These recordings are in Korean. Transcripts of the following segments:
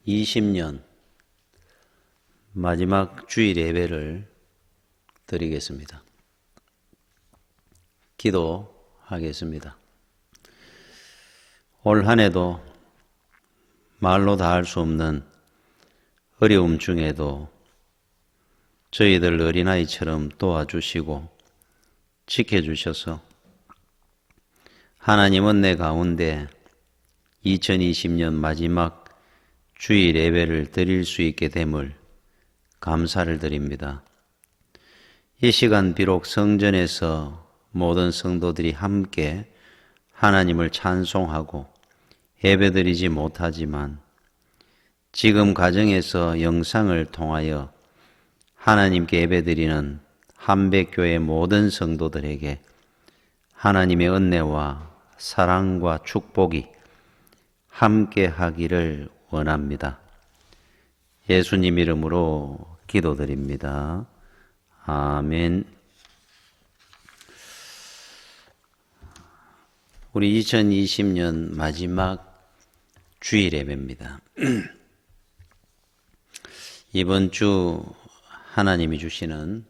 2020년 마지막 주일 예배를 드리겠습니다. 기도하겠습니다. 올 한 해도 말로 다 할 수 없는 어려움 중에도 저희들 어린아이처럼 도와주시고 지켜주셔서 하나님 은혜 가운데 2020년 마지막 주일 예배를 드릴 수 있게 됨을 감사를 드립니다. 이 시간 비록 성전에서 모든 성도들이 함께 하나님을 찬송하고 예배드리지 못하지만 지금 가정에서 영상을 통하여 하나님께 예배드리는 한백교회 모든 성도들에게 하나님의 은혜와 사랑과 축복이 함께 하기를 원합니다. 예수님 이름으로 기도드립니다. 아멘. 우리 2020년 마지막 주일 예배입니다. 이번 주 하나님이 주시는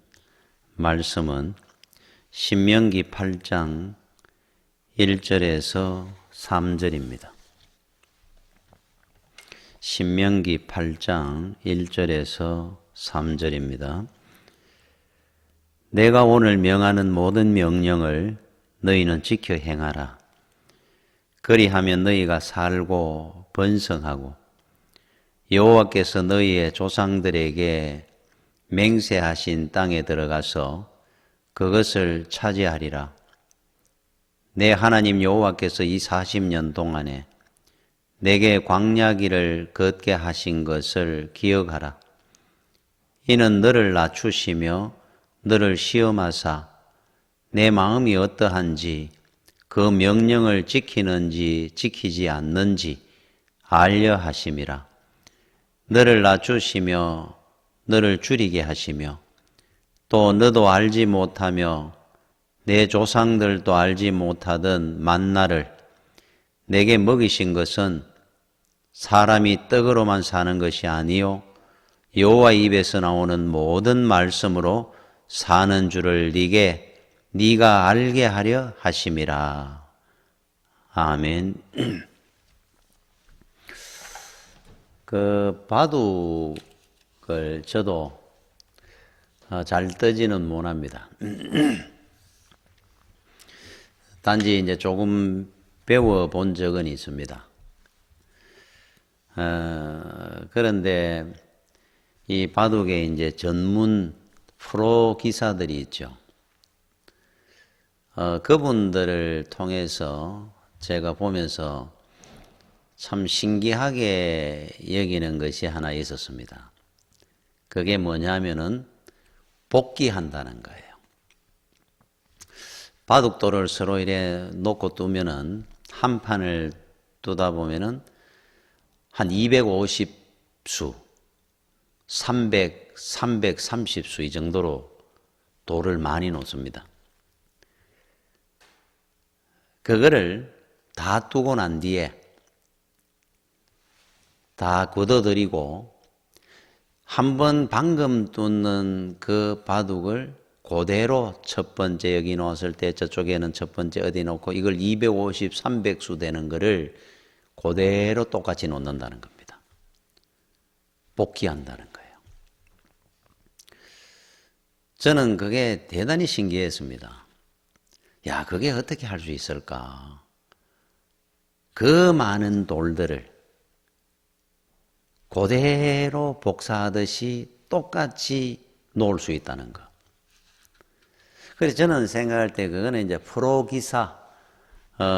말씀은 신명기 8장 1절에서 3절입니다. 신명기 8장 1절에서 3절입니다. 내가 오늘 명하는 모든 명령을 너희는 지켜 행하라. 그리하면 너희가 살고 번성하고 여호와께서 너희의 조상들에게 맹세하신 땅에 들어가서 그것을 차지하리라. 내 하나님 여호와께서 이 40년 동안에 내게 광야길을 걷게 하신 것을 기억하라. 이는 너를 낮추시며 너를 시험하사 내 마음이 어떠한지 그 명령을 지키는지 지키지 않는지 알려 하심이라. 너를 낮추시며 너를 줄이게 하시며 또 너도 알지 못하며 내 조상들도 알지 못하던 만나를 내게 먹이신 것은 사람이 떡으로만 사는 것이 아니요 여호와 입에서 나오는 모든 말씀으로 사는 줄을 네가 알게 하려 하심이라. 아멘. 그 바둑을 저도 잘 뜨지는 못합니다. 단지 이제 조금 배워본 적은 있습니다. 그런데 이 바둑에 이제 전문 프로 기사들이 있죠. 그분들을 통해서 제가 보면서 참 신기하게 여기는 것이 하나 있었습니다. 그게 뭐냐면은 복귀한다는 거예요. 바둑돌을 서로 이래 놓고 두면은 한 판을 두다 보면은 한 250수, 330수 이 정도로 돌을 많이 놓습니다. 그거를 다 두고 난 뒤에 다 걷어들이고 한번 방금 뚫는 그 바둑을 그대로 첫 번째 여기 놓았을 때 저쪽에는 첫 번째 어디 놓고 이걸 250, 300수 되는 거를 그대로 똑같이 놓는다는 겁니다. 복귀한다는 거예요. 저는 그게 대단히 신기했습니다. 야, 그게 어떻게 할 수 있을까? 그 많은 돌들을 그대로 복사하듯이 똑같이 놓을 수 있다는 거. 그래서 저는 생각할 때 그거는 이제 프로 기사,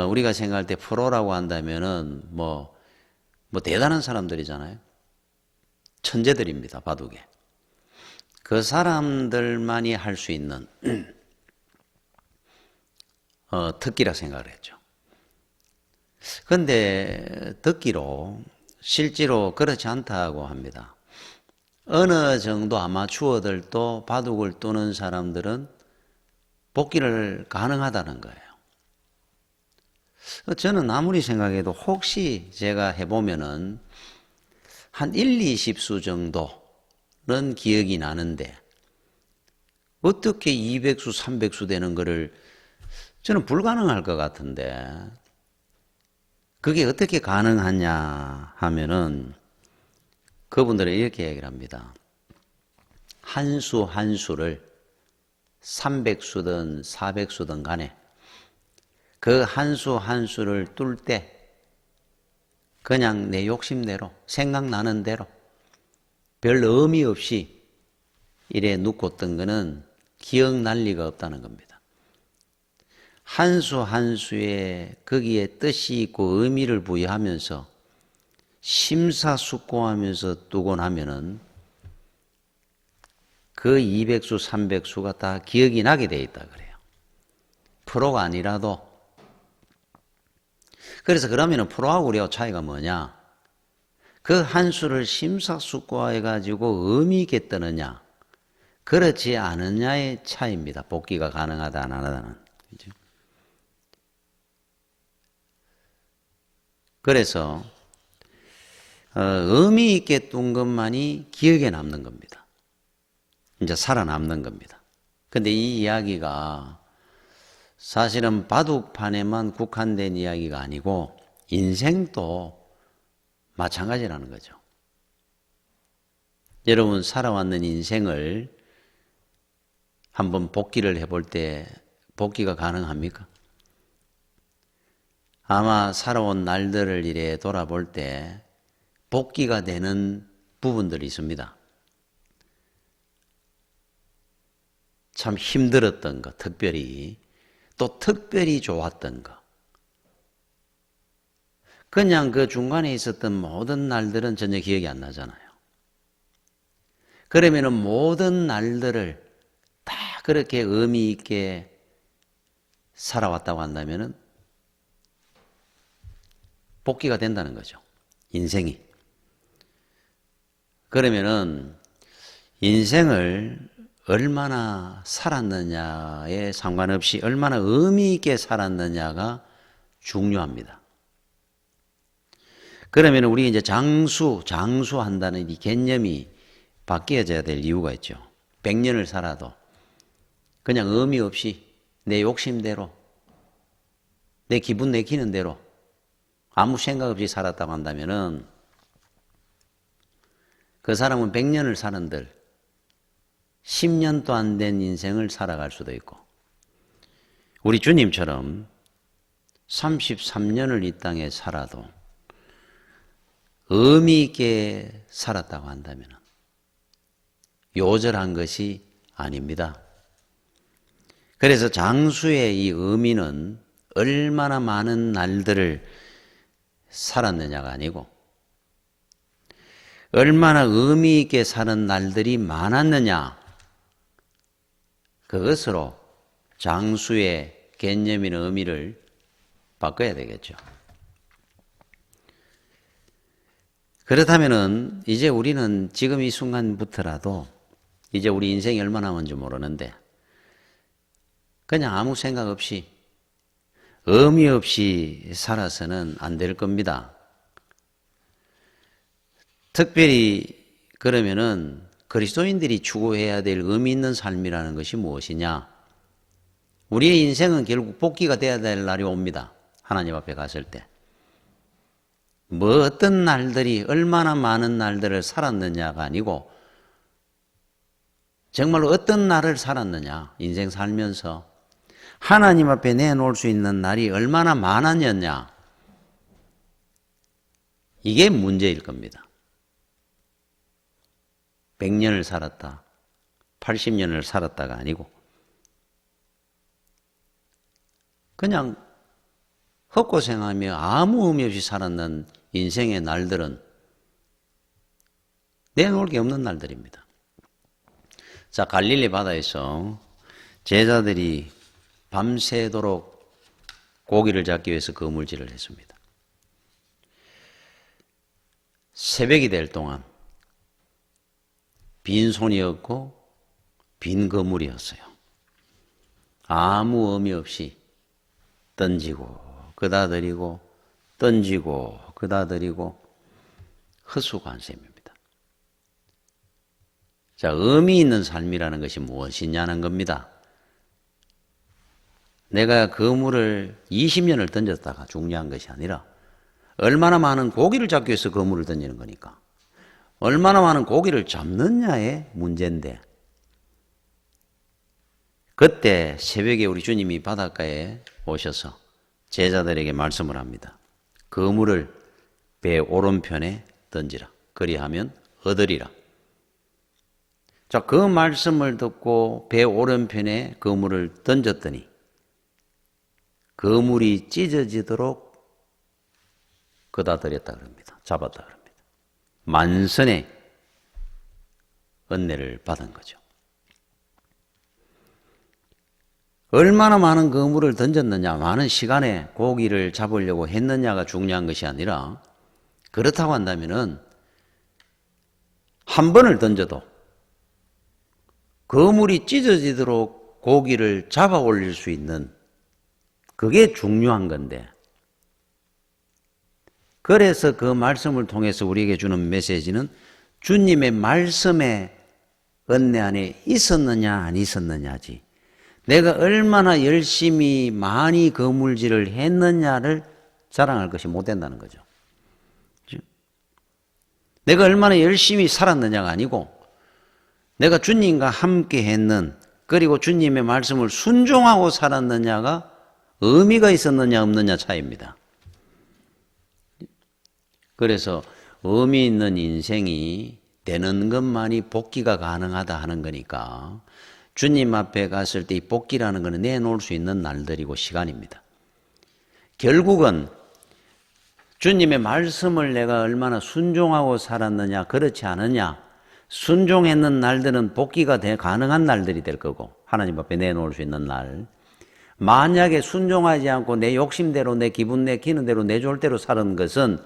우리가 생각할 때 프로라고 한다면은 뭐 대단한 사람들이잖아요. 천재들입니다, 바둑에. 그 사람들만이 할 수 있는 특기라 생각을 했죠. 그런데 듣기로 실제로 그렇지 않다고 합니다. 어느 정도 아마추어들도 바둑을 두는 사람들은 복귀를 가능하다는 거예요. 저는 아무리 생각해도 혹시 제가 해보면은 한 1, 20수 정도는 기억이 나는데 어떻게 200수, 300수 되는 거를 저는 불가능할 것 같은데 그게 어떻게 가능하냐 하면은 그분들은 이렇게 얘기를 합니다. 한 수 한 수를 300수든 400수든 간에 그 한 수 한 수를 뚫을 때 그냥 내 욕심대로 생각나는 대로 별 의미 없이 이래 눕고 뜬 거는 기억날 리가 없다는 겁니다. 한 수 한 수에 거기에 뜻이 있고 의미를 부여하면서 심사숙고하면서 두고 나면은 그 200수 300수가 다 기억이 나게 돼 있다 그래요. 프로가 아니라도. 그래서 그러면은 프로하고 우리하고 차이가 뭐냐? 그 한 수를 심사숙고해 가지고 의미 있게 뜨느냐, 그렇지 않느냐의 차이입니다. 복기가 가능하다 안 하다는. 그래서 의미 있게 뜬 것만이 기억에 남는 겁니다. 이제 살아남는 겁니다. 근데 이 이야기가 사실은 바둑판에만 국한된 이야기가 아니고 인생도 마찬가지라는 거죠. 여러분 살아왔는 인생을 한번 복기를 해볼 때 복기가 가능합니까? 아마 살아온 날들을 이래 돌아볼 때 복기가 되는 부분들이 있습니다. 참 힘들었던 것, 특별히 또 특별히 좋았던 것. 그냥 그 중간에 있었던 모든 날들은 전혀 기억이 안 나잖아요. 그러면은 모든 날들을 다 그렇게 의미 있게 살아왔다고 한다면은 복기가 된다는 거죠. 인생이. 그러면은 인생을 얼마나 살았느냐에 상관없이 얼마나 의미 있게 살았느냐가 중요합니다. 그러면 우리 이제 장수한다는 이 개념이 바뀌어져야 될 이유가 있죠. 100년을 살아도 그냥 의미 없이 내 욕심대로, 내 기분 내키는 대로 아무 생각 없이 살았다고 한다면은 그 사람은 100년을 사는들 10년도 안 된 인생을 살아갈 수도 있고, 우리 주님처럼 33년을 이 땅에 살아도 의미 있게 살았다고 한다면 요절한 것이 아닙니다. 그래서 장수의 이 의미는 얼마나 많은 날들을 살았느냐가 아니고 얼마나 의미 있게 사는 날들이 많았느냐, 그것으로 장수의 개념이나 의미를 바꿔야 되겠죠. 그렇다면은 이제 우리는 지금 이 순간부터라도 이제 우리 인생이 얼마나 남은지 모르는데 그냥 아무 생각 없이 의미 없이 살아서는 안 될 겁니다. 특별히 그러면은 그리스도인들이 추구해야 될 의미 있는 삶이라는 것이 무엇이냐? 우리의 인생은 결국 복기가 돼야 될 날이 옵니다. 하나님 앞에 갔을 때. 뭐 어떤 날들이 얼마나 많은 날들을 살았느냐가 아니고 정말로 어떤 날을 살았느냐, 인생 살면서 하나님 앞에 내놓을 수 있는 날이 얼마나 많았느냐, 이게 문제일 겁니다. 100년을 살았다, 80년을 살았다가 아니고 그냥 헛고생하며 아무 의미 없이 살았는 인생의 날들은 내놓을 게 없는 날들입니다. 자, 갈릴리 바다에서 제자들이 밤새도록 고기를 잡기 위해서 그물질을 했습니다. 새벽이 될 동안 빈손이었고 빈 그물이었어요. 아무 의미 없이 던지고 그다 드리고 던지고 그다 드리고 헛수고한셈입니다. 자, 의미 있는 삶이라는 것이 무엇이냐는 겁니다. 내가 그물을 20년을 던졌다가 중요한 것이 아니라 얼마나 많은 고기를 잡기 위해서 그물을 던지는 거니까 얼마나 많은 고기를 잡느냐의 문제인데, 그때 새벽에 우리 주님이 바닷가에 오셔서 제자들에게 말씀을 합니다. 그물을 배 오른편에 던지라. 그리하면 얻으리라. 자, 그 말씀을 듣고 배 오른편에 그물을 던졌더니 그물이 찢어지도록 그다 드렸다 그럽니다. 잡았다 그럽니다. 만선의 은혜를 받은 거죠. 얼마나 많은 그물을 던졌느냐, 많은 시간에 고기를 잡으려고 했느냐가 중요한 것이 아니라, 그렇다고 한다면은 한 번을 던져도 그물이 찢어지도록 고기를 잡아 올릴 수 있는, 그게 중요한 건데, 그래서 그 말씀을 통해서 우리에게 주는 메시지는 주님의 말씀의 은혜 안에 있었느냐 안 있었느냐지, 내가 얼마나 열심히 많이 그물질을 했느냐를 자랑할 것이 못 된다는 거죠. 내가 얼마나 열심히 살았느냐가 아니고 내가 주님과 함께 했는, 그리고 주님의 말씀을 순종하고 살았느냐가 의미가 있었느냐 없느냐 차이입니다. 그래서 의미 있는 인생이 되는 것만이 복귀가 가능하다 하는 거니까 주님 앞에 갔을 때 이 복귀라는 것은 내놓을 수 있는 날들이고 시간입니다. 결국은 주님의 말씀을 내가 얼마나 순종하고 살았느냐, 그렇지 않느냐, 순종했는 날들은 복귀가 가능한 날들이 될 거고, 하나님 앞에 내놓을 수 있는 날. 만약에 순종하지 않고 내 욕심대로, 내 기분 내키는 대로, 내 졸대로 사는 것은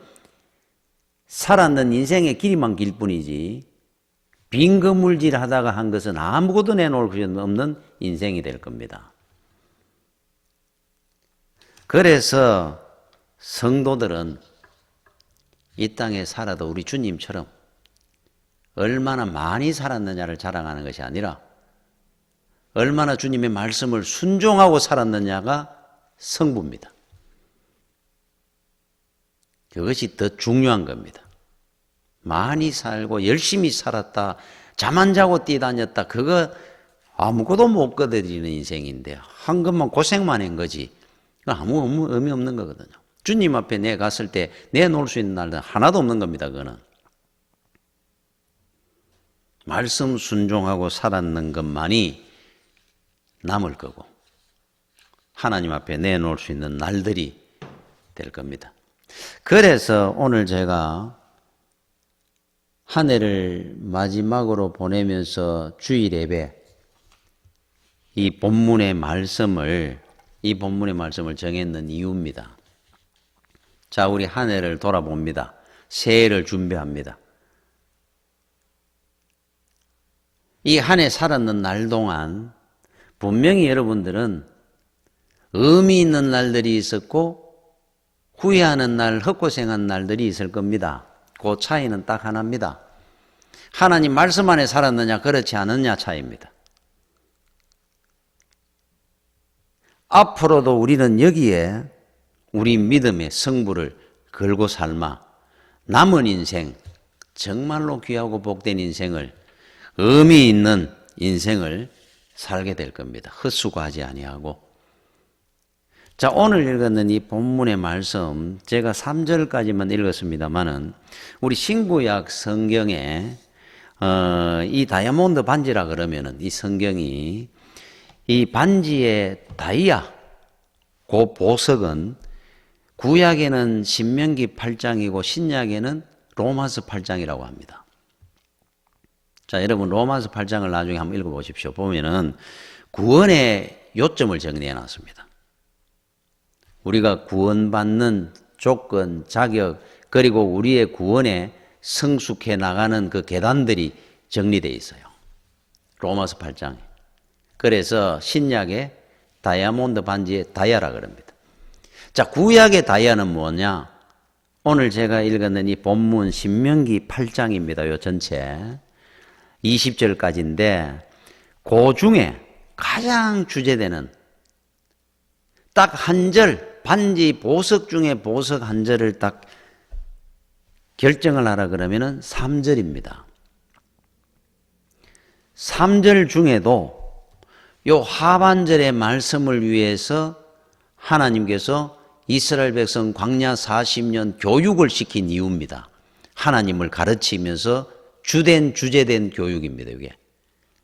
살았는 인생의 길이만 길 뿐이지, 빈 그물질 하다가 한 것은 아무것도 내놓을 수 없는 인생이 될 겁니다. 그래서 성도들은 이 땅에 살아도 우리 주님처럼 얼마나 많이 살았느냐를 자랑하는 것이 아니라 얼마나 주님의 말씀을 순종하고 살았느냐가 성부입니다. 그것이 더 중요한 겁니다. 많이 살고 열심히 살았다, 잠 안 자고 뛰다녔다, 그거 아무것도 못 거둬들이는 인생인데 한 것만 고생만 한 거지, 아무 의미 없는 거거든요. 주님 앞에 내 갔을 때 내놓을 수 있는 날은 하나도 없는 겁니다. 그거는 말씀 순종하고 살았는 것만이 남을 거고 하나님 앞에 내놓을 수 있는 날들이 될 겁니다. 그래서 오늘 제가 한 해를 마지막으로 보내면서 주일 예배 이 본문의 말씀을 정했는 이유입니다. 자, 우리 한 해를 돌아봅니다. 새해를 준비합니다. 이 한 해 살았는 날 동안 분명히 여러분들은 의미 있는 날들이 있었고 후회하는 날, 헛고생한 날들이 있을 겁니다. 그 차이는 딱 하나입니다. 하나님 말씀 안에 살았느냐 그렇지 않느냐 차이입니다. 앞으로도 우리는 여기에 우리 믿음의 성부를 걸고 삶아 남은 인생, 정말로 귀하고 복된 인생을, 의미 있는 인생을 살게 될 겁니다. 헛수고하지 아니하고. 자, 오늘 읽었는 이 본문의 말씀, 제가 3절까지만 읽었습니다만은 우리 신구약 성경에 이 다이아몬드 반지라 그러면은 이 성경이 이 반지의 다이아, 그 보석은 구약에는 신명기 8장이고 신약에는 로마서 8장이라고 합니다. 자, 여러분 로마서 8장을 나중에 한번 읽어보십시오. 보면은 구원의 요점을 정리해 놨습니다. 우리가 구원받는 조건, 자격, 그리고 우리의 구원에 성숙해 나가는 그 계단들이 정리되어 있어요. 로마서 8장에. 그래서 신약에 다이아몬드 반지의 다이아라 그럽니다. 자, 구약의 다이아는 뭐냐? 오늘 제가 읽었는 이 본문 신명기 8장입니다. 요 전체 20절까지인데 그 중에 가장 주제되는 딱 한 절, 반지 보석 중에 보석 한 절을 딱 결정을 하라 그러면은 3절입니다. 3절 중에도 요 하반절의 말씀을 위해서 하나님께서 이스라엘 백성 광야 40년 교육을 시킨 이유입니다. 하나님을 가르치면서 주제된 교육입니다, 이게.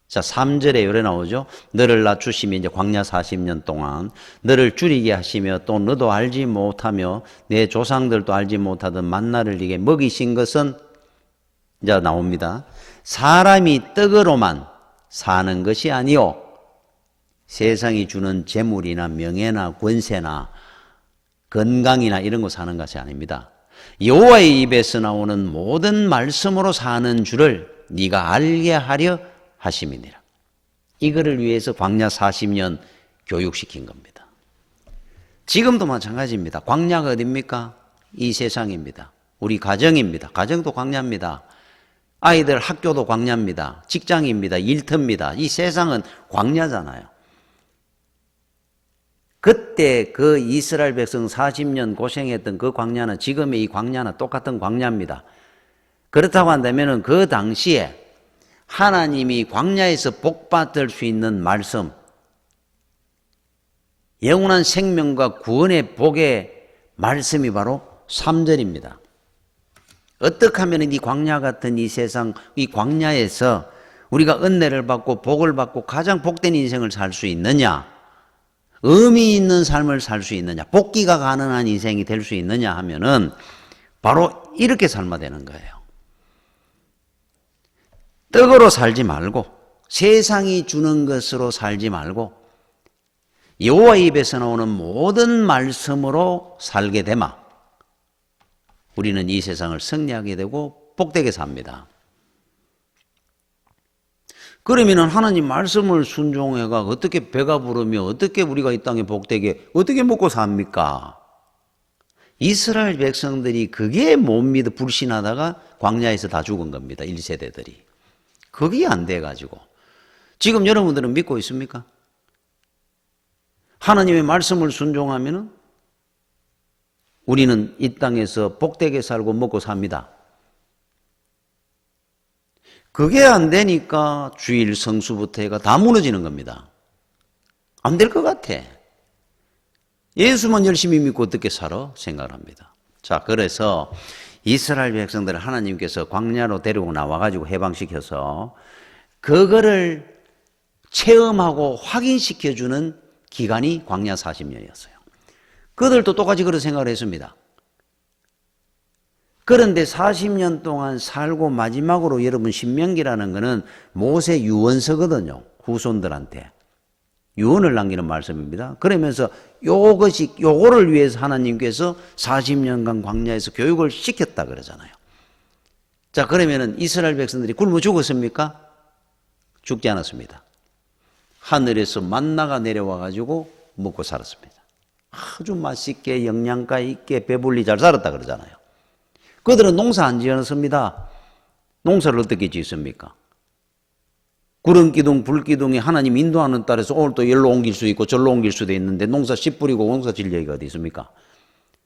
자, 3절에 요래 나오죠. 너를 낮추시며 이제 광야 40년 동안 너를 줄이게 하시며 또 너도 알지 못하며 내 조상들도 알지 못하던 만나를 네게 먹이신 것은 이제 나옵니다. 사람이 떡으로만 사는 것이 아니요 세상이 주는 재물이나 명예나 권세나 건강이나 이런 거 사는 것이 아닙니다. 여호와의 입에서 나오는 모든 말씀으로 사는 줄을 네가 알게 하려 하심이니라. 이거를 위해서 광야 40년 교육시킨 겁니다. 지금도 마찬가지입니다. 광야가 어디입니까? 이 세상입니다. 우리 가정입니다. 가정도 광야입니다. 아이들 학교도 광야입니다. 직장입니다. 일터입니다. 이 세상은 광야잖아요. 그때 그 이스라엘 백성 40년 고생했던 그 광야는 지금의 이 광야는 똑같은 광야입니다. 그렇다고 한다면 그 당시에 하나님이 광야에서 복받을 수 있는 말씀, 영원한 생명과 구원의 복의 말씀이 바로 3절입니다. 어떻게 하면 이 광야 같은 이 세상, 이 광야에서 우리가 은혜를 받고 복을 받고 가장 복된 인생을 살 수 있느냐? 의미 있는 삶을 살 수 있느냐? 복귀가 가능한 인생이 될 수 있느냐 하면은 바로 이렇게 삶아야 되는 거예요. 떡으로 살지 말고 세상이 주는 것으로 살지 말고 여호와의 입에서 나오는 모든 말씀으로 살게 되마 우리는 이 세상을 승리하게 되고 복되게 삽니다. 그러면 하나님 말씀을 순종해가 어떻게 배가 부르며 어떻게 우리가 이 땅에 복되게 어떻게 먹고 삽니까? 이스라엘 백성들이 그게 못 믿어 불신하다가 광야에서 다 죽은 겁니다. 1세대들이. 그게 안 돼가지고. 지금 여러분들은 믿고 있습니까? 하나님의 말씀을 순종하면 우리는 이 땅에서 복되게 살고 먹고 삽니다. 그게 안 되니까 주일 성수부터 해가 다 무너지는 겁니다. 안 될 것 같아. 예수만 열심히 믿고 어떻게 살아? 생각을 합니다. 자, 그래서 이스라엘 백성들을 하나님께서 광야로 데리고 나와가지고 해방시켜서 그거를 체험하고 확인시켜주는 기간이 광야 40년이었어요. 그들도 똑같이 그런 생각을 했습니다. 그런데 40년 동안 살고 마지막으로 여러분 신명기라는 거는 모세 유언서거든요. 후손들한테. 유언을 남기는 말씀입니다. 그러면서 요거를 위해서 하나님께서 40년간 광야에서 교육을 시켰다 그러잖아요. 자, 그러면은 이스라엘 백성들이 굶어 죽었습니까? 죽지 않았습니다. 하늘에서 만나가 내려와 가지고 먹고 살았습니다. 아주 맛있게 영양가 있게 배불리 잘 살았다 그러잖아요. 그들은 농사 안 지었습니다. 농사를 어떻게 짓습니까? 구름기둥, 불기둥이 하나님 인도하는 따라서 오늘 또 열로 옮길 수 있고 절로 옮길 수도 있는데 농사 씨 뿌리고 농사 질 얘기가 어디 있습니까?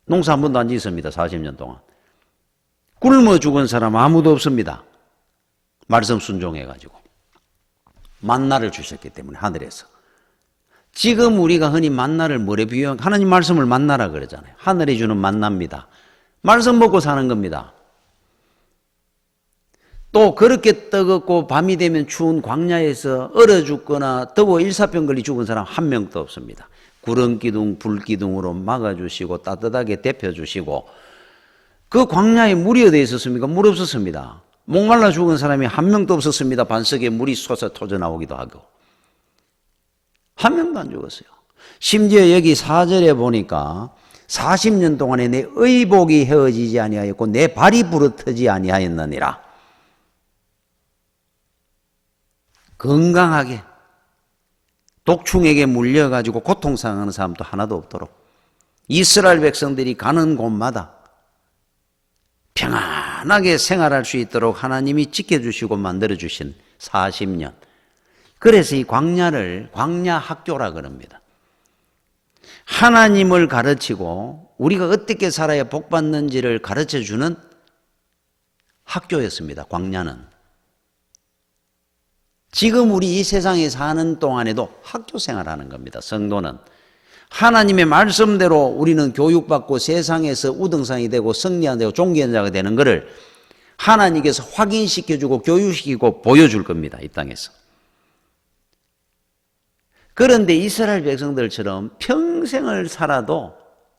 농사 한 번도 안 짓습니다. 40년 동안. 굶어 죽은 사람 아무도 없습니다. 말씀 순종해가지고. 만나를 주셨기 때문에 하늘에서. 지금 우리가 흔히 만나를 뭐래 비유한 하나님 말씀을 만나라 그러잖아요. 하늘에 주는 만나입니다. 말씀 먹고 사는 겁니다. 또 그렇게 뜨겁고 밤이 되면 추운 광야에서 얼어 죽거나 더워 일사병 걸리 죽은 사람 한 명도 없습니다. 구름기둥, 불기둥으로 막아주시고 따뜻하게 데펴주시고 그 광야에 물이 어디에 있었습니까? 물 없었습니다. 목말라 죽은 사람이 한 명도 없었습니다. 반석에 물이 솟아 터져 나오기도 하고 한 명도 안 죽었어요. 심지어 여기 4절에 보니까 40년 동안에 내 의복이 헤어지지 아니하였고 내 발이 부러뜨지 아니하였느니라. 건강하게 독충에게 물려가지고 고통상하는 사람도 하나도 없도록 이스라엘 백성들이 가는 곳마다 평안하게 생활할 수 있도록 하나님이 지켜주시고 만들어주신 40년. 그래서 이 광야를 광야 학교라 그럽니다. 하나님을 가르치고 우리가 어떻게 살아야 복받는지를 가르쳐주는 학교였습니다. 광야는. 지금 우리 이 세상에 사는 동안에도 학교 생활하는 겁니다. 성도는. 하나님의 말씀대로 우리는 교육받고 세상에서 우등상이 되고 승리하고 종기현자가 되는 것을 하나님께서 확인시켜주고 교육시키고 보여줄 겁니다. 이 땅에서. 그런데 이스라엘 백성들처럼 평생을 살아도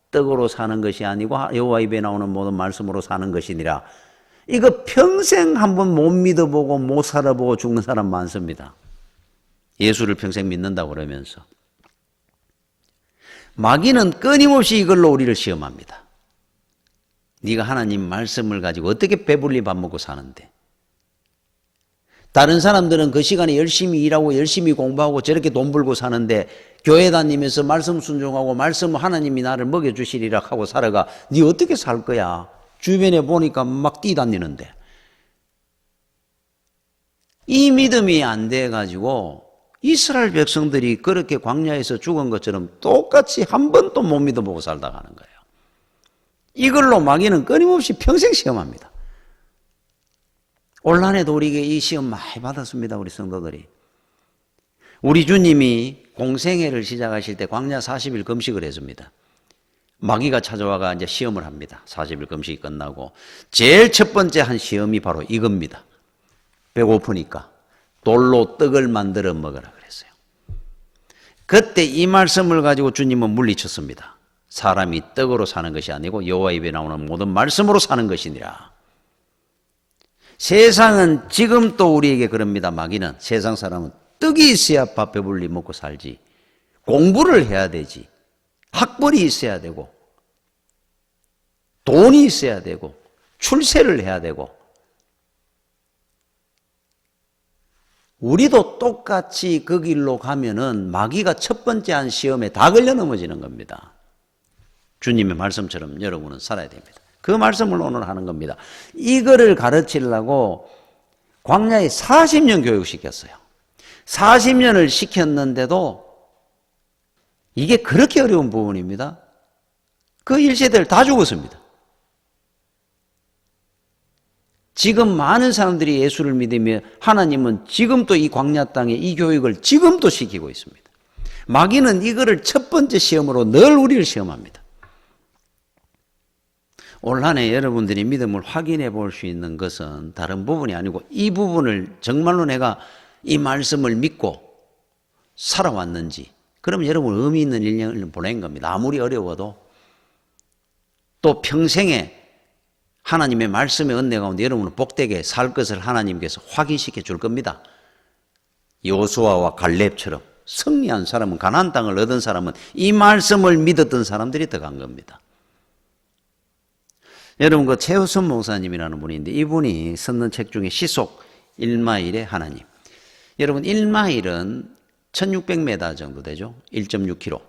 떡으로 사는 것이 아니고 여호와 입에 나오는 모든 말씀으로 사는 것이니라. 이거 평생 한번 못 믿어보고 못 살아보고 죽는 사람 많습니다. 예수를 평생 믿는다고 그러면서. 마귀는 끊임없이 이걸로 우리를 시험합니다. 네가 하나님 말씀을 가지고 어떻게 배불리 밥 먹고 사는데. 다른 사람들은 그 시간에 열심히 일하고 열심히 공부하고 저렇게 돈 벌고 사는데 교회 다니면서 말씀 순종하고 말씀 하나님이 나를 먹여주시리라 하고 살아가. 네 어떻게 살 거야? 주변에 보니까 막 뛰다니는데. 이 믿음이 안 돼가지고 이스라엘 백성들이 그렇게 광야에서 죽은 것처럼 똑같이 한 번도 못 믿어보고 살다 가는 거예요. 이걸로 마귀는 끊임없이 평생 시험합니다. 올 한해도 우리에게 이 시험 많이 받았습니다. 우리 성도들이. 우리 주님이 공생애를 시작하실 때 광야 40일 금식을 했습니다. 마귀가 찾아와가 이제 시험을 합니다. 40일 금식이 끝나고 제일 첫 번째 한 시험이 바로 이겁니다. 배고프니까 돌로 떡을 만들어 먹으라 그랬어요. 그때 이 말씀을 가지고 주님은 물리쳤습니다. 사람이 떡으로 사는 것이 아니고 여호와 입에 나오는 모든 말씀으로 사는 것이니라. 세상은 지금 또 우리에게 그럽니다. 마귀는. 세상 사람은 떡이 있어야 밥 배불리 먹고 살지. 공부를 해야 되지. 학벌이 있어야 되고 돈이 있어야 되고 출세를 해야 되고. 우리도 똑같이 그 길로 가면은 마귀가 첫 번째 한 시험에 다 걸려 넘어지는 겁니다. 주님의 말씀처럼 여러분은 살아야 됩니다. 그 말씀을 오늘 하는 겁니다. 이거를 가르치려고 광야에 40년 교육시켰어요. 40년을 시켰는데도 이게 그렇게 어려운 부분입니다. 그 1세대를 다 죽었습니다. 지금 많은 사람들이 예수를 믿으며 하나님은 지금도 이 광야 땅에 이 교육을 지금도 시키고 있습니다. 마귀는 이거를 첫 번째 시험으로 늘 우리를 시험합니다. 올 한해 여러분들이 믿음을 확인해 볼 수 있는 것은 다른 부분이 아니고 이 부분을 정말로 내가 이 말씀을 믿고 살아왔는지, 그러면 여러분 의미 있는 1년을 보낸 겁니다. 아무리 어려워도. 또 평생에 하나님의 말씀의 은혜 가운데 여러분은 복되게 살 것을 하나님께서 확인시켜 줄 겁니다. 여호수아와 갈렙처럼 승리한 사람은, 가나안 땅을 얻은 사람은 이 말씀을 믿었던 사람들이 더 간 겁니다. 여러분 그 최우선 목사님이라는 분인데 이분이 썼는 책 중에 시속 1마일의 하나님. 여러분 1마일은 1600m 정도 되죠. 1.6km.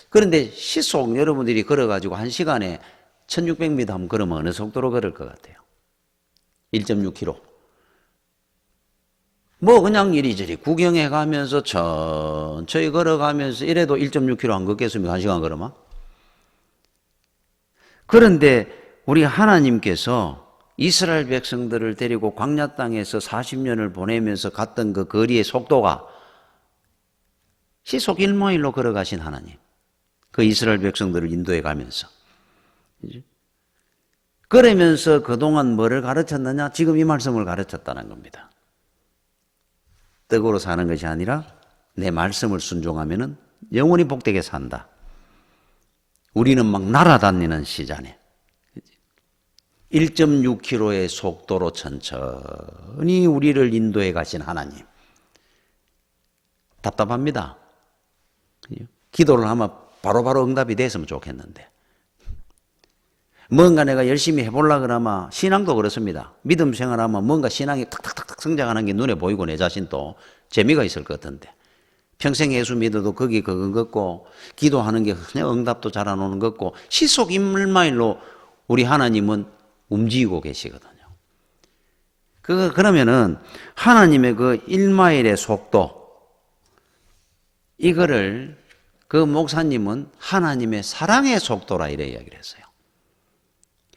그런데 시속 여러분들이 걸어가지고 1시간에 1600m 하면 걸으면 어느 속도로 걸을 것 같아요? 1.6km. 뭐 그냥 이리저리 구경해 가면서 천천히 걸어가면서 이래도 1.6km 안 걷겠습니까? 1시간 걸으면? 그런데 우리 하나님께서 이스라엘 백성들을 데리고 광야 땅에서 40년을 보내면서 갔던 그 거리의 속도가 시속 1마일로 걸어가신 하나님. 그 이스라엘 백성들을 인도해 가면서. 그러면서 그동안 뭐를 가르쳤느냐? 지금 이 말씀을 가르쳤다는 겁니다. 떡으로 사는 것이 아니라 내 말씀을 순종하면은 영원히 복되게 산다. 우리는 막 날아다니는 시간에 1.6km의 속도로 천천히 우리를 인도해 가신 하나님. 답답합니다. 기도를 하면 바로바로 응답이 됐으면 좋겠는데. 뭔가 내가 열심히 해보려고 그러면 신앙도 그렇습니다. 믿음 생활하면 뭔가 신앙이 탁탁탁탁 성장하는 게 눈에 보이고 내 자신도 재미가 있을 것 같은데 평생 예수 믿어도 거기 그건 같고 기도하는 게 그냥 응답도 잘 안 오는 것 같고 시속 일마일로 우리 하나님은 움직이고 계시거든요. 그러면은 하나님의 그 1마일의 속도 이거를 그 목사님은 하나님의 사랑의 속도라 이래 이야기를 했어요.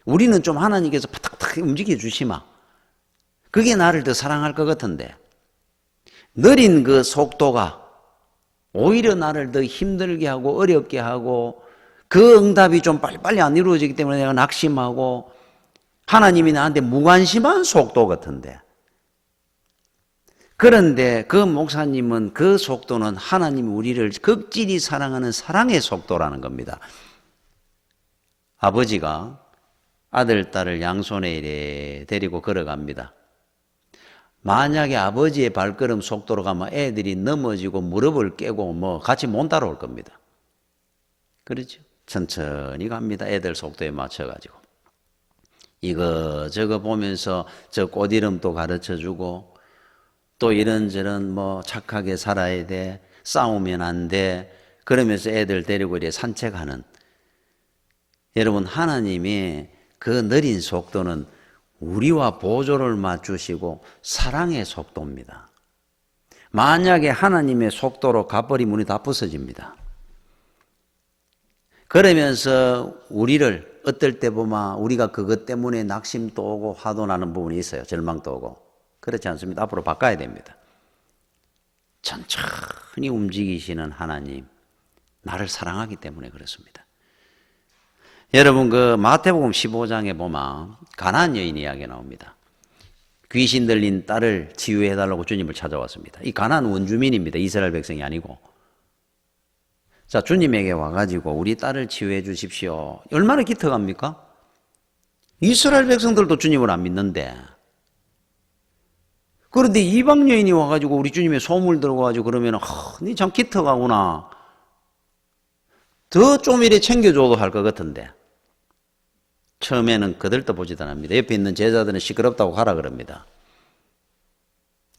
우리는 좀 하나님께서 팍팍 움직여 주시마. 그게 나를 더 사랑할 것 같은데 느린 그 속도가 오히려 나를 더 힘들게 하고 어렵게 하고 그 응답이 좀 빨리빨리 안 이루어지기 때문에 내가 낙심하고 하나님이 나한테 무관심한 속도 같은데 그런데 그 목사님은 그 속도는 하나님이 우리를 극진히 사랑하는 사랑의 속도라는 겁니다. 아버지가 아들, 딸을 양손에 이래 데리고 걸어갑니다. 만약에 아버지의 발걸음 속도로 가면 애들이 넘어지고 무릎을 깨고 뭐 같이 못 따라올 겁니다. 그렇죠? 천천히 갑니다. 애들 속도에 맞춰가지고. 이거 저거 보면서 저 꽃이름도 가르쳐주고 또 이런저런 뭐 착하게 살아야 돼. 싸우면 안 돼. 그러면서 애들 데리고 이렇게 산책하는. 여러분 하나님이 그 느린 속도는 우리와 보조를 맞추시고 사랑의 속도입니다. 만약에 하나님의 속도로 가버리면 우리 다 부서집니다. 그러면서 우리를 어떨 때 보면 우리가 그것 때문에 낙심도 오고 화도 나는 부분이 있어요. 절망도 오고. 그렇지 않습니다. 앞으로 바꿔야 됩니다. 천천히 움직이시는 하나님, 나를 사랑하기 때문에 그렇습니다. 여러분 그 마태복음 15장에 보면 가나안 여인 이야기 나옵니다. 귀신 들린 딸을 치유해달라고 주님을 찾아왔습니다. 이 가나안 원주민입니다. 이스라엘 백성이 아니고. 자, 주님에게 와가지고 우리 딸을 치유해 주십시오. 얼마나 기특합니까? 이스라엘 백성들도 주님을 안 믿는데. 그런데 이방 여인이 와가지고 우리 주님의 소문을 들어가지고 그러면 니 참 기특하구나. 더 좀 이래 챙겨줘도 할 것 같은데. 처음에는 거들떠보지도 않습니다. 옆에 있는 제자들은 시끄럽다고 가라 그럽니다.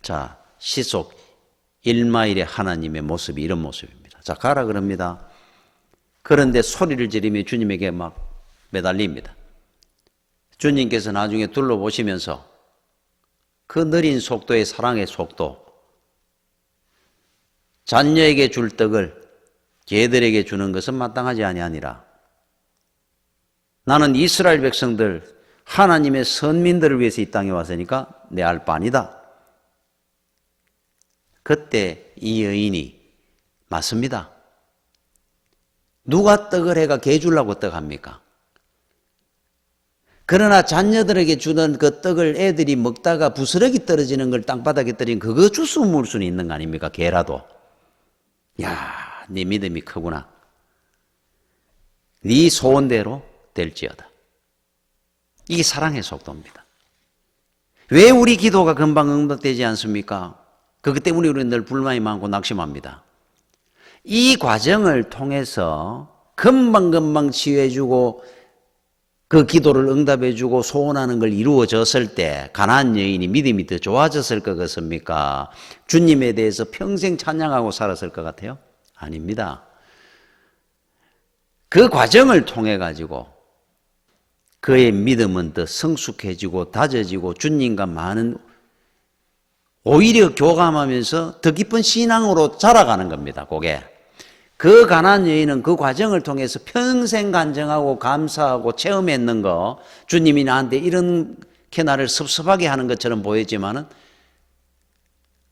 자, 시속 1마일의 하나님의 모습이 이런 모습입니다. 자, 가라 그럽니다. 그런데 소리를 지르며 주님에게 막 매달립니다. 주님께서 나중에 둘러보시면서 그 느린 속도의 사랑의 속도, 자녀에게 줄 떡을 개들에게 주는 것은 마땅하지 아니하니라. 나는 이스라엘 백성들, 하나님의 선민들을 위해서 이 땅에 왔으니까 내 알 바 아니다. 그때 이 여인이 맞습니다. 누가 떡을 해가 개 주려고 떡합니까? 그러나 자녀들에게 주는 그 떡을 애들이 먹다가 부스러기 떨어지는 걸 땅바닥에 떨어진 그거 주스 먹을 수는 있는 거 아닙니까? 개라도. 야, 네 믿음이 크구나. 네 소원대로 될지어다. 이게 사랑의 속도입니다. 왜 우리 기도가 금방 응답되지 않습니까? 그것 때문에 우리는 늘 불만이 많고 낙심합니다. 이 과정을 통해서 금방금방 치유해주고 그 기도를 응답해주고 소원하는 걸 이루어졌을 때 가나안 여인이 믿음이 더 좋아졌을 것 같습니까? 주님에 대해서 평생 찬양하고 살았을 것 같아요? 아닙니다. 그 과정을 통해 가지고 그의 믿음은 더 성숙해지고 다져지고 주님과 많은 오히려 교감하면서 더 깊은 신앙으로 자라가는 겁니다. 그게. 그 가나안 여인은 그 과정을 통해서 평생 간증하고 감사하고 체험했는 거, 주님이 나한테 이렇게 나를 섭섭하게 하는 것처럼 보였지만은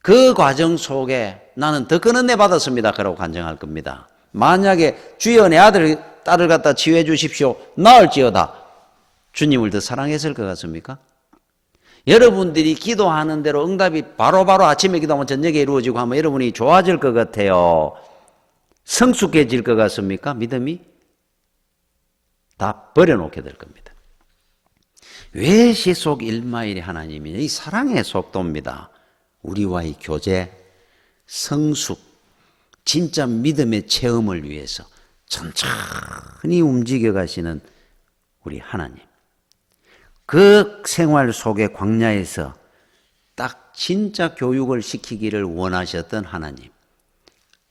그 과정 속에 나는 더 큰 은혜 받았습니다. 그러고 간증할 겁니다. 만약에 주여 내 아들, 딸을 갖다 치유해 주십시오. 나을지어다. 주님을 더 사랑했을 것 같습니까? 여러분들이 기도하는 대로 응답이 바로바로 아침에 기도하면 저녁에 이루어지고 하면 여러분이 좋아질 것 같아요. 성숙해질 것 같습니까? 믿음이? 다 버려놓게 될 겁니다. 왜 시속 1마일의 하나님이 이 사랑의 속도입니다. 우리와의 교제, 성숙, 진짜 믿음의 체험을 위해서 천천히 움직여 가시는 우리 하나님. 그 생활 속의 광야에서 딱 진짜 교육을 시키기를 원하셨던 하나님.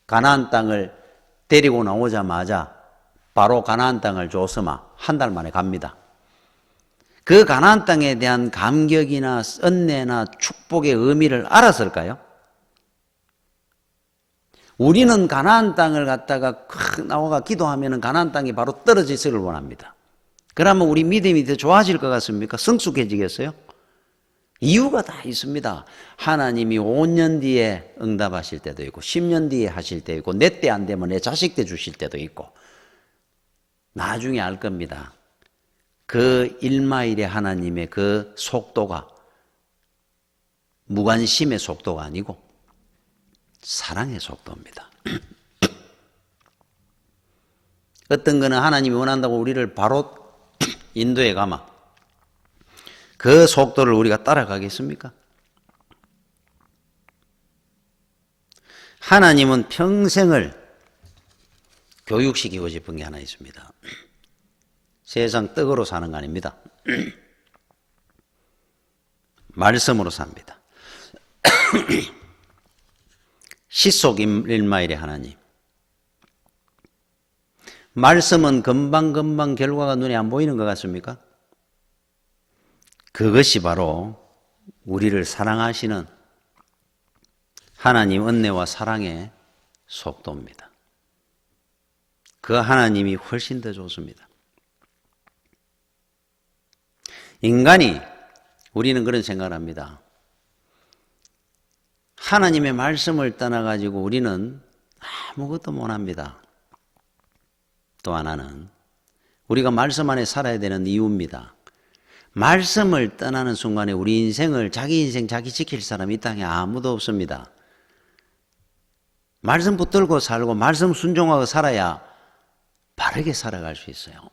가나안 땅을 데리고 나오자마자 바로 가나안 땅을 줬으마 한 달 만에 갑니다. 그 가나안 땅에 대한 감격이나 은혜나 축복의 의미를 알았을까요? 우리는 가나안 땅을 갖다가 나와가 기도하면 가나안 땅이 바로 떨어져 있기를 원합니다. 그러면 우리 믿음이 더 좋아질 것 같습니까? 성숙해지겠어요? 이유가 다 있습니다. 하나님이 5년 뒤에 응답하실 때도 있고 10년 뒤에 하실 때도 있고 내 때 안 되면 내 자식 때 주실 때도 있고 나중에 알 겁니다. 그 1마일의 하나님의 그 속도가 무관심의 속도가 아니고 사랑의 속도입니다. 어떤 거는 하나님이 원한다고 우리를 바로 인도에 가마 그 속도를 우리가 따라가겠습니까? 하나님은 평생을 교육시키고 싶은 게 하나 있습니다. 세상 떡으로 사는 거 아닙니다. 말씀으로 삽니다. 시속 1마일의 하나님. 말씀은 금방금방 결과가 눈에 안 보이는 것 같습니까? 그것이 바로 우리를 사랑하시는 하나님 은혜와 사랑의 속도입니다. 그 하나님이 훨씬 더 좋습니다. 인간이 우리는 그런 생각을 합니다. 하나님의 말씀을 떠나가지고 우리는 아무것도 못합니다. 또 하나는 우리가 말씀 안에 살아야 되는 이유입니다. 말씀을 떠나는 순간에 우리 인생을 자기 인생 자기 지킬 사람이 이 땅에 아무도 없습니다. 말씀 붙들고 살고 말씀 순종하고 살아야 바르게 살아갈 수 있어요.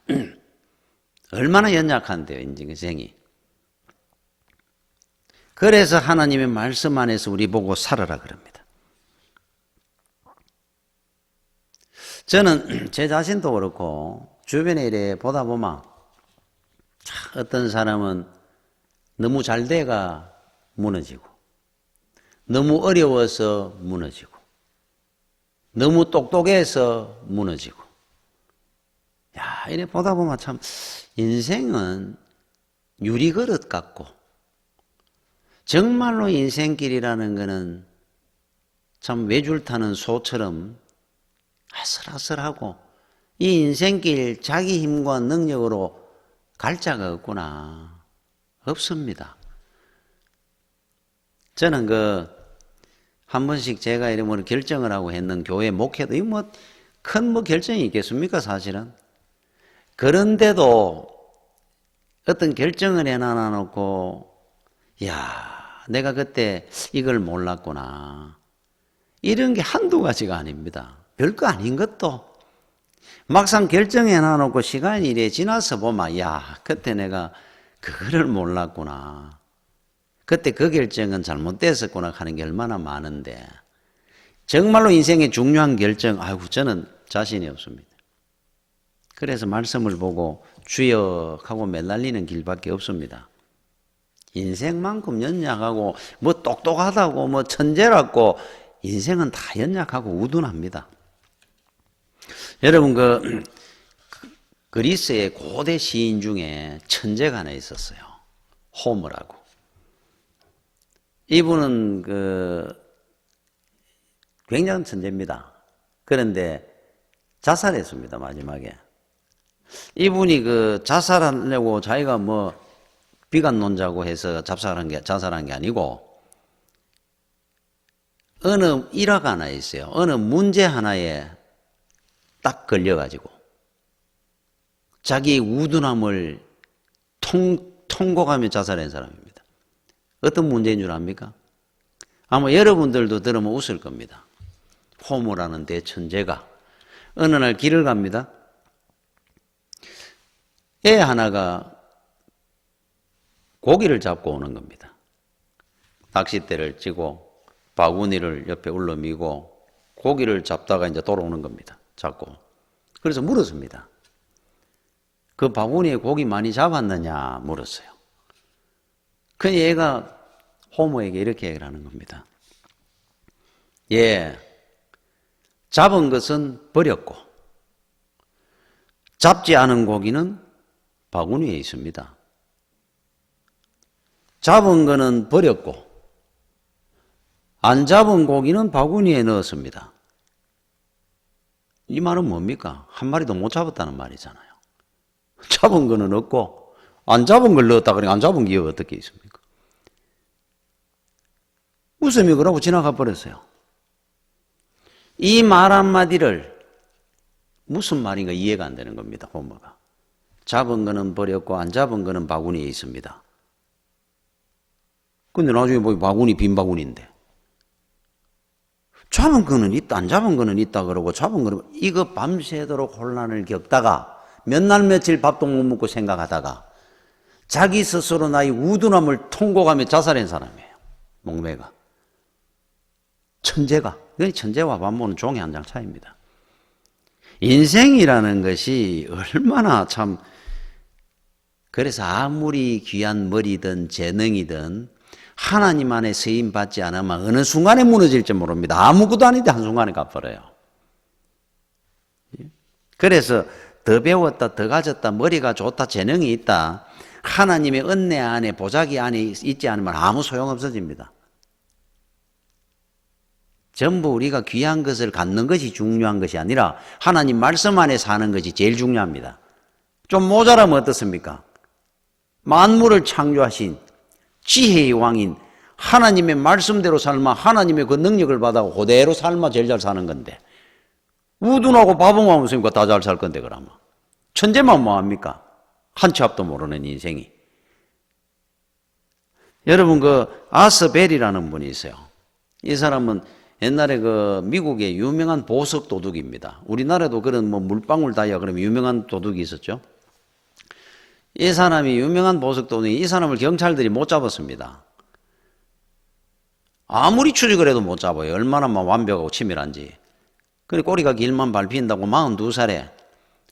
얼마나 연약한데요, 인생이. 그래서 하나님의 말씀 안에서 우리 보고 살아라 그럽니다. 저는 제 자신도 그렇고 주변에 이래 보다 보면 어떤 사람은 너무 잘 돼가 무너지고 너무 어려워서 무너지고 너무 똑똑해서 무너지고 야, 이래 보다 보면 참 인생은 유리그릇 같고 정말로 인생길이라는 거는 참 외줄 타는 소처럼 아슬아슬하고 이 인생길 자기 힘과 능력으로 갈 자가 없구나. 없습니다. 저는 한 번씩 제가 이런 뭐 결정을 하고 했는 교회 목회도 이 뭐 큰 결정이 있겠습니까, 사실은? 그런데도 어떤 결정을 해놔놓고 야, 내가 그때 이걸 몰랐구나. 이런 게 한두 가지가 아닙니다. 별거 아닌 것도 막상 결정해놔놓고 시간이 이래 지나서 보면 야, 그때 내가 그거를 몰랐구나. 그때 그 결정은 잘못됐었구나 하는 게 얼마나 많은데 정말로 인생의 중요한 결정, 아이고 저는 자신이 없습니다. 그래서 말씀을 보고 주여 하고 매달리는 길밖에 없습니다. 인생만큼 연약하고 뭐 똑똑하다고 뭐 천재라고 인생은 다 연약하고 우둔합니다. 여러분 그리스의 고대 시인 중에 천재가 하나 있었어요. 호머라고. 이분은 굉장한 천재입니다. 그런데 자살했습니다, 마지막에. 이분이 자살하려고 자기가 뭐 비관론자고 해서 자살한 게 아니고 어느 일화가 하나 있어요. 어느 문제 하나에 딱 걸려가지고 자기 우둔함을 통곡하며 자살한 사람입니다. 어떤 문제인 줄 압니까? 아마 여러분들도 들으면 웃을 겁니다. 호모라는 대천재가 어느 날 길을 갑니다. 애 하나가 고기를 잡고 오는 겁니다. 낚싯대를 찌고 바구니를 옆에 울러미고 고기를 잡다가 이제 돌아오는 겁니다. 잡고. 그래서 물었습니다. 그 바구니에 고기 많이 잡았느냐 물었어요. 그 얘가 호모에게 이렇게 얘기를 하는 겁니다. 예, 잡은 것은 버렸고 잡지 않은 고기는 바구니에 있습니다. 잡은 거는 버렸고 안 잡은 고기는 바구니에 넣었습니다. 이 말은 뭡니까? 한 마리도 못 잡았다는 말이잖아요. 잡은 거는 없고 안 잡은 걸 넣었다 그러니까 안 잡은 게 어떻게 있습니까? 웃음이 그러고 지나가 버렸어요. 이 말 한마디를 무슨 말인가 이해가 안 되는 겁니다. 호모가. 잡은 거는 버렸고 안 잡은 거는 바구니에 있습니다. 근데 나중에 보기 바구니 빈 바구니인데 잡은 거는 있다 안 잡은 거는 있다 그러고 잡은 거는 이거 밤새도록 혼란을 겪다가 몇 날 며칠 밥도 못 먹고 생각하다가 자기 스스로 나의 우둔함을 통곡하며 자살한 사람이에요. 목매가. 천재가. 천재와 반모는 종이 한 장 차이입니다. 인생이라는 것이 얼마나 참 그래서 아무리 귀한 머리든 재능이든 하나님 안에 쓰임 받지 않으면 어느 순간에 무너질지 모릅니다. 아무것도 아닌데 한순간에 갚아버려요. 그래서 더 배웠다, 더 가졌다, 머리가 좋다, 재능이 있다. 하나님의 은혜 안에, 보자기 안에 있지 않으면 아무 소용 없어집니다. 전부 우리가 귀한 것을 갖는 것이 중요한 것이 아니라 하나님 말씀 안에 사는 것이 제일 중요합니다. 좀 모자라면 어떻습니까? 만물을 창조하신 지혜의 왕인 하나님의 말씀대로 삶아 하나님의 그 능력을 받아 그대로 삶아 제일 잘 사는 건데 우둔하고 바보만 없으니까 다 잘 살 건데 그러면 천재만 뭐합니까? 한 치 앞도 모르는 인생이. 여러분 그 아스벨이라는 분이 있어요. 이 사람은 옛날에 그 미국의 유명한 보석 도둑입니다. 우리나라도 그런 뭐 물방울 다이아 그러면 유명한 도둑이 있었죠. 이 사람이 유명한 보석 도둑이 이 사람을 경찰들이 못 잡았습니다. 아무리 추적을 해도 못 잡아요. 얼마나 완벽하고 치밀한지. 그래 꼬리가 길만 밟힌다고 42살에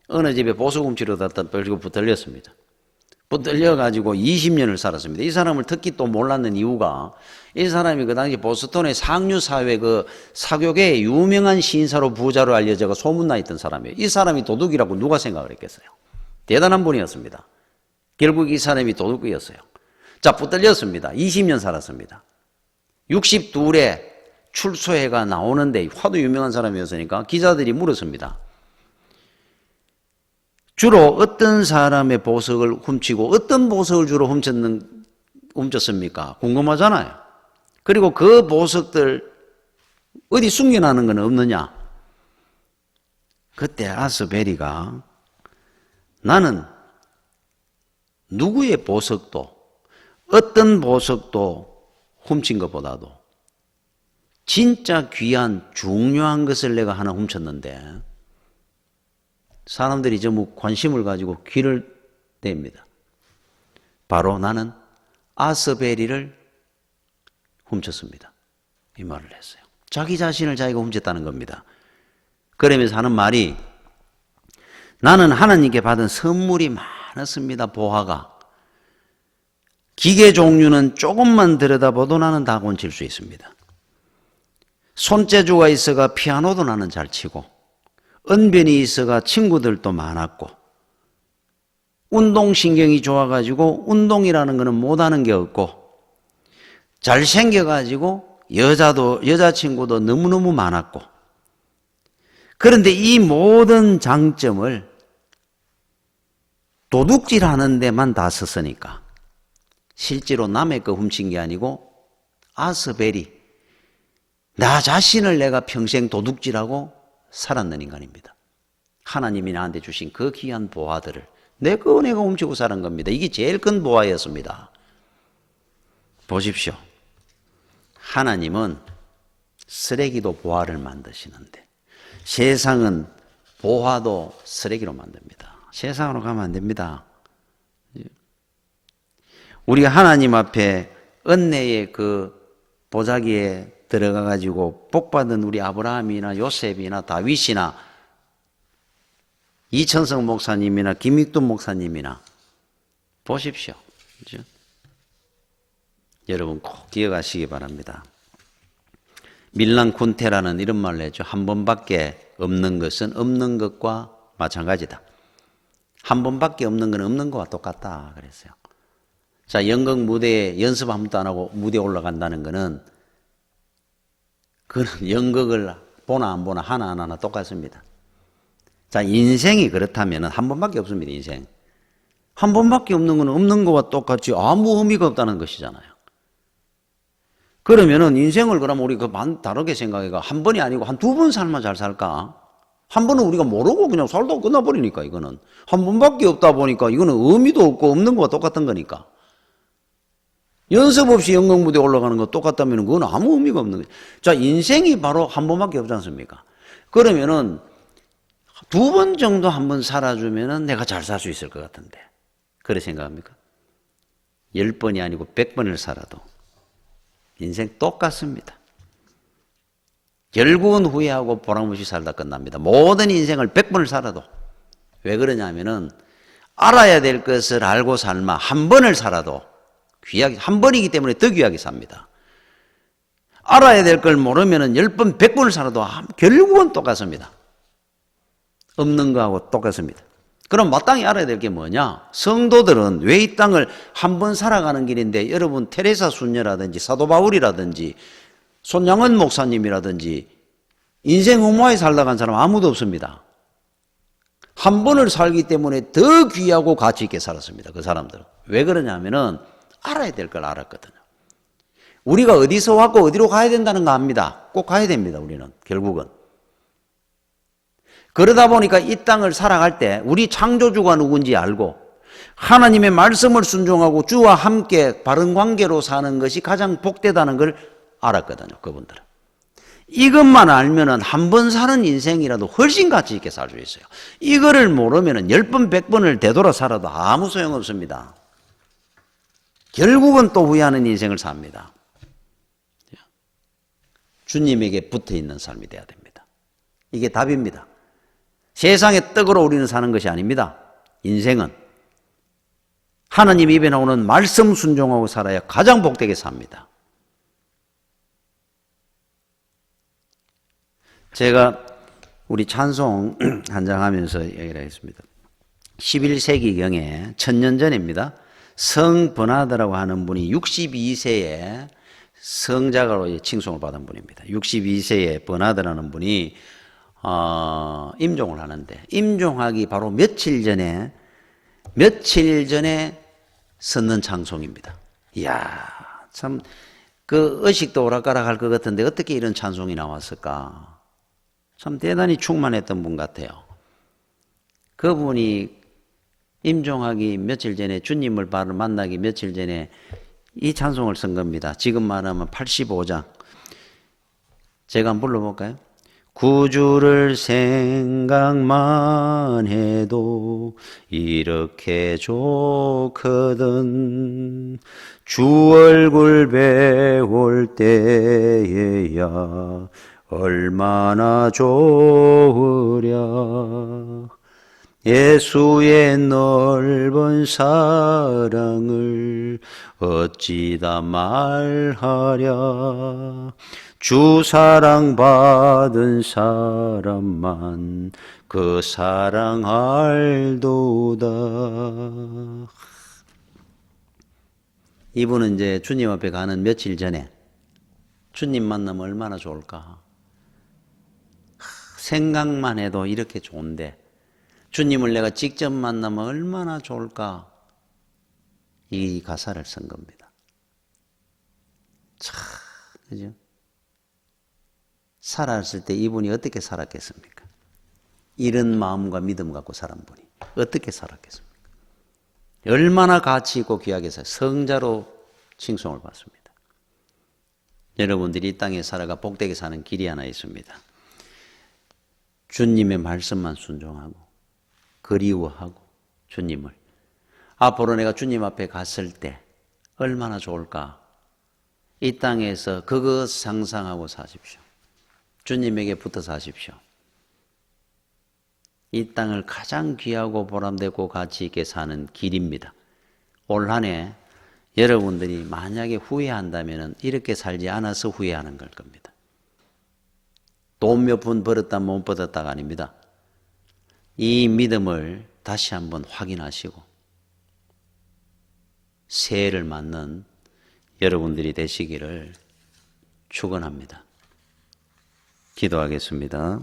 어느 집에 보석 훔치러 붙들렸습니다. 붙들려가지고 20년을 살았습니다. 이 사람을 특히 또 몰랐는 이유가 이 사람이 그 당시 보스턴의 상류사회 그 사교계의 유명한 신사로 부자로 알려져가 소문나 있던 사람이에요. 이 사람이 도둑이라고 누가 생각을 했겠어요? 대단한 분이었습니다. 결국 이 사람이 도둑이었어요. 자, 붙들렸습니다. 20년 살았습니다. 62에 출소해가 나오는데 화도 유명한 사람이었으니까 기자들이 물었습니다. 주로 어떤 사람의 보석을 훔치고 어떤 보석을 주로 훔쳤습니까? 궁금하잖아요. 그리고 그 보석들 어디 숨겨놓는 건 없느냐? 그때 아스베리가 나는 누구의 보석도 어떤 보석도 훔친 것보다도 진짜 귀한 중요한 것을 내가 하나 훔쳤는데 사람들이 전부 관심을 가지고 귀를 댑니다. 바로 나는 아스베리를 훔쳤습니다. 이 말을 했어요. 자기 자신을 자기가 훔쳤다는 겁니다. 그러면서 하는 말이 나는 하나님께 받은 선물이 많았습니다. 보화가. 기계 종류는 조금만 들여다봐도 나는 다 곤칠 수 있습니다. 손재주가 있어가 피아노도 나는 잘 치고 언변이 있어가 친구들도 많았고 운동신경이 좋아가지고 운동이라는 거는 못하는 게 없고 잘생겨가지고 여자친구도 너무너무 많았고 그런데 이 모든 장점을 도둑질하는 데만 다 썼으니까 실제로 남의 거 훔친 게 아니고 아스벨이 나 자신을 내가 평생 도둑질하고 살았는 인간입니다. 하나님이 나한테 주신 그 귀한 보화들을 내가 훔치고 사는 겁니다. 이게 제일 큰 보화였습니다. 보십시오. 하나님은 쓰레기도 보화를 만드시는데 세상은 보화도 쓰레기로 만듭니다. 세상으로 가면 안 됩니다. 우리가 하나님 앞에 은혜의 그 보자기에 들어가 가지고 복받은 우리 아브라함이나 요셉이나 다윗이나 이천성 목사님이나 김익돈 목사님이나 보십시오. 그렇죠? 여러분 꼭 기억하시기 바랍니다. 밀란 쿤테라는 이런 말을 했죠. 한 번밖에 없는 것은 없는 것과 마찬가지다. 한 번밖에 없는 건 없는 것과 똑같다 그랬어요. 자, 연극 무대에 연습 한 번도 안 하고 무대에 올라간다는 거는 그는 연극을 보나 안 보나 하나하나 똑같습니다. 자, 인생이 그렇다면 한 번밖에 없습니다. 인생. 한 번밖에 없는 건 없는 것과 똑같이 아무 의미가 없다는 것이잖아요. 그러면은 인생을 그럼 우리가 다르게 생각해가 한 번이 아니고 한 두 번 살면 잘 살까? 한 번은 우리가 모르고 그냥 살다가 끝나버리니까 이거는. 한 번밖에 없다 보니까 이거는 의미도 없고 없는 것과 똑같은 거니까. 연습 없이 연극 무대에 올라가는 거 똑같다면 그건 아무 의미가 없는 거예요. 자, 인생이 바로 한 번밖에 없지 않습니까? 그러면은 두 번 정도 한 번 살아주면은 내가 잘 살 수 있을 것 같은데. 그래 생각합니까? 10번이 아니고 100번을 살아도 인생 똑같습니다. 결국은 후회하고 보람없이 살다 끝납니다. 모든 인생을 100번을 살아도. 왜 그러냐면은 알아야 될 것을 알고 살마 한 번을 살아도 귀하게, 한 번이기 때문에 더 귀하게 삽니다. 알아야 될 걸 모르면은 10번, 100번을 살아도 결국은 똑같습니다. 없는 거하고 똑같습니다. 그럼 마땅히 알아야 될 게 뭐냐? 성도들은 왜 이 땅을 한 번 살아가는 길인데 여러분 테레사 순녀라든지 사도 바울이라든지 손양은 목사님이라든지 인생 흑마에 살다 간 사람 아무도 없습니다. 한 번을 살기 때문에 더 귀하고 가치 있게 살았습니다. 그 사람들은. 왜 그러냐면은 알아야 될 걸 알았거든요. 우리가 어디서 왔고 어디로 가야 된다는 거 압니다. 꼭 가야 됩니다. 우리는 결국은. 그러다 보니까 이 땅을 살아갈 때 우리 창조주가 누군지 알고 하나님의 말씀을 순종하고 주와 함께 바른 관계로 사는 것이 가장 복되다는 걸 알았거든요. 그분들은. 이것만 알면은 한 번 사는 인생이라도 훨씬 가치 있게 살 수 있어요. 이거를 모르면은 10번, 100번을 되돌아 살아도 아무 소용없습니다. 결국은 또 후회하는 인생을 삽니다. 주님에게 붙어 있는 삶이 돼야 됩니다. 이게 답입니다. 세상의 떡으로 우리는 사는 것이 아닙니다. 인생은 하나님 입에 나오는 말씀 순종하고 살아야 가장 복되게 삽니다. 제가 우리 찬송 한 장 하면서 얘기를 했습니다. 11세기경에 1000년 전입니다. 성 버나드라고 하는 분이 62세에 성자가로 칭송을 받은 분입니다. 62세에 버나드라는 분이 임종을 하는데 임종하기 바로 며칠 전에 썼는 찬송입니다. 이야, 참 그 의식도 오락가락할 것 같은데 어떻게 이런 찬송이 나왔을까? 참 대단히 충만했던 분 같아요. 그분이 임종하기 며칠 전에 주님을 바로 만나기 며칠 전에 이 찬송을 쓴 겁니다. 지금 말하면 85장. 제가 한번 불러볼까요? 구주를 생각만 해도 이렇게 좋거든. 주 얼굴 배울 때에야 얼마나 좋으랴. 예수의 넓은 사랑을 어찌다 말하랴. 주 사랑 받은 사람만 그 사랑 알도다. 이분은 이제 주님 앞에 가는 며칠 전에 주님 만나면 얼마나 좋을까. 생각만 해도 이렇게 좋은데 주님을 내가 직접 만나면 얼마나 좋을까. 이 가사를 쓴 겁니다. 참, 그죠? 살았을 때 이분이 어떻게 살았겠습니까? 이런 마음과 믿음 갖고 살은 분이 어떻게 살았겠습니까? 얼마나 가치 있고 귀하게 성자로 칭송을 받습니다. 여러분들이 이 땅에 살아가 복되게 사는 길이 하나 있습니다. 주님의 말씀만 순종하고 그리워하고 주님을 앞으로 내가 주님 앞에 갔을 때 얼마나 좋을까. 이 땅에서 그것 상상하고 사십시오. 주님에게 붙어 사십시오. 이 땅을 가장 귀하고 보람되고 가치 있게 사는 길입니다. 올 한 해 여러분들이 만약에 후회한다면 이렇게 살지 않아서 후회하는 걸 겁니다. 돈 몇 푼 벌었다 못 벌었다가 아닙니다. 이 믿음을 다시 한번 확인하시고 새해를 맞는 여러분들이 되시기를 축원합니다. 기도하겠습니다.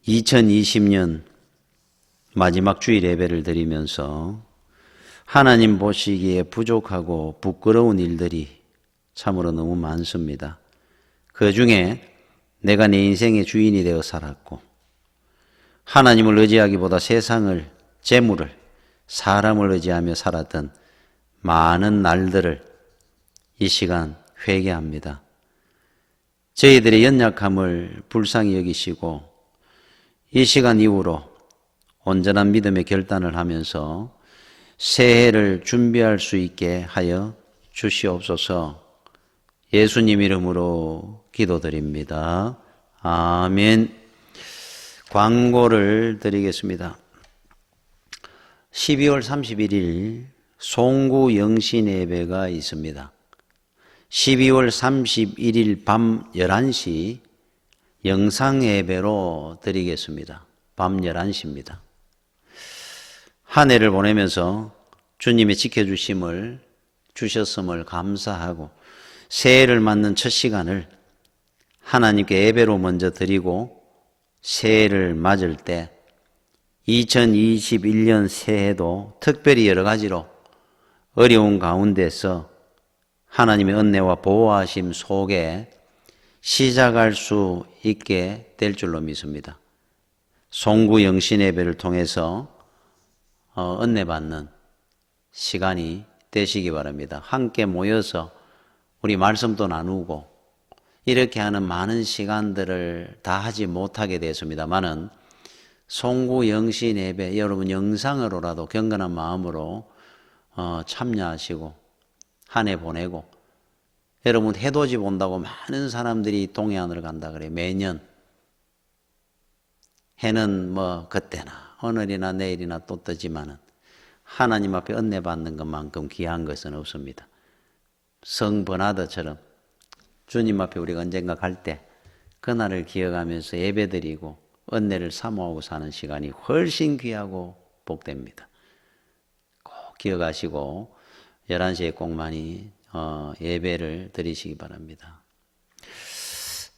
2020년 마지막 주일 예배를 드리면서 하나님 보시기에 부족하고 부끄러운 일들이 참으로 너무 많습니다. 그 중에 내가 내 인생의 주인이 되어 살았고 하나님을 의지하기보다 세상을, 재물을, 사람을 의지하며 살았던 많은 날들을 이 시간 회개합니다. 저희들의 연약함을 불쌍히 여기시고 이 시간 이후로 온전한 믿음의 결단을 하면서 새해를 준비할 수 있게 하여 주시옵소서. 예수님 이름으로 기도드립니다. 아멘. 광고를 드리겠습니다. 12월 31일 송구 영신 예배가 있습니다. 12월 31일 밤 11시 영상 예배로 드리겠습니다. 밤 11시입니다. 한 해를 보내면서 주님의 지켜주심을 주셨음을 감사하고 새해를 맞는 첫 시간을 하나님께 예배로 먼저 드리고 새해를 맞을 때 2021년 새해도 특별히 여러 가지로 어려운 가운데서 하나님의 은혜와 보호하심 속에 시작할 수 있게 될 줄로 믿습니다. 송구 영신 예배를 통해서 은혜 받는 시간이 되시기 바랍니다. 함께 모여서 우리 말씀도 나누고 이렇게 하는 많은 시간들을 다 하지 못하게 되었습니다만은 송구 영신 예배 여러분 영상으로라도 경건한 마음으로 참여하시고 한 해 보내고 여러분 해돋이 본다고 많은 사람들이 동해안을 간다 그래요. 매년 해는 뭐 그때나 오늘이나 내일이나 또 뜨지만은 하나님 앞에 은혜 받는 것만큼 귀한 것은 없습니다. 성 버나드처럼 주님 앞에 우리가 언젠가 갈 때 그날을 기억하면서 예배드리고 은혜를 사모하고 사는 시간이 훨씬 귀하고 복됩니다. 꼭 기억하시고 11시에 꼭 많이 예배를 드리시기 바랍니다.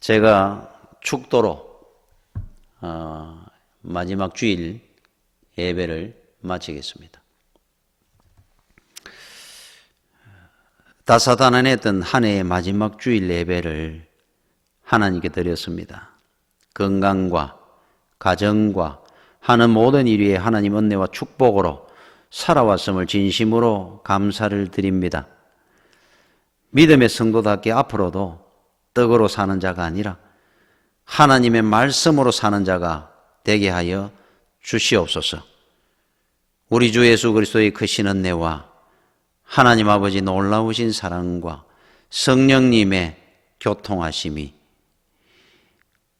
제가 축도로 마지막 주일 예배를 마치겠습니다. 다사다난했던 한 해의 마지막 주일 예배를 하나님께 드렸습니다. 건강과 가정과 하는 모든 일 위에 하나님 은혜와 축복으로 살아왔음을 진심으로 감사를 드립니다. 믿음의 성도답게 앞으로도 떡으로 사는 자가 아니라 하나님의 말씀으로 사는 자가 되게 하여 주시옵소서. 우리 주 예수 그리스도의 크신 은혜와 하나님 아버지 놀라우신 사랑과 성령님의 교통하심이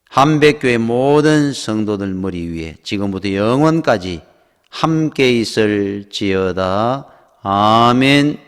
한백교의 모든 성도들 머리 위에 지금부터 영원까지 함께 있을지어다. 아멘.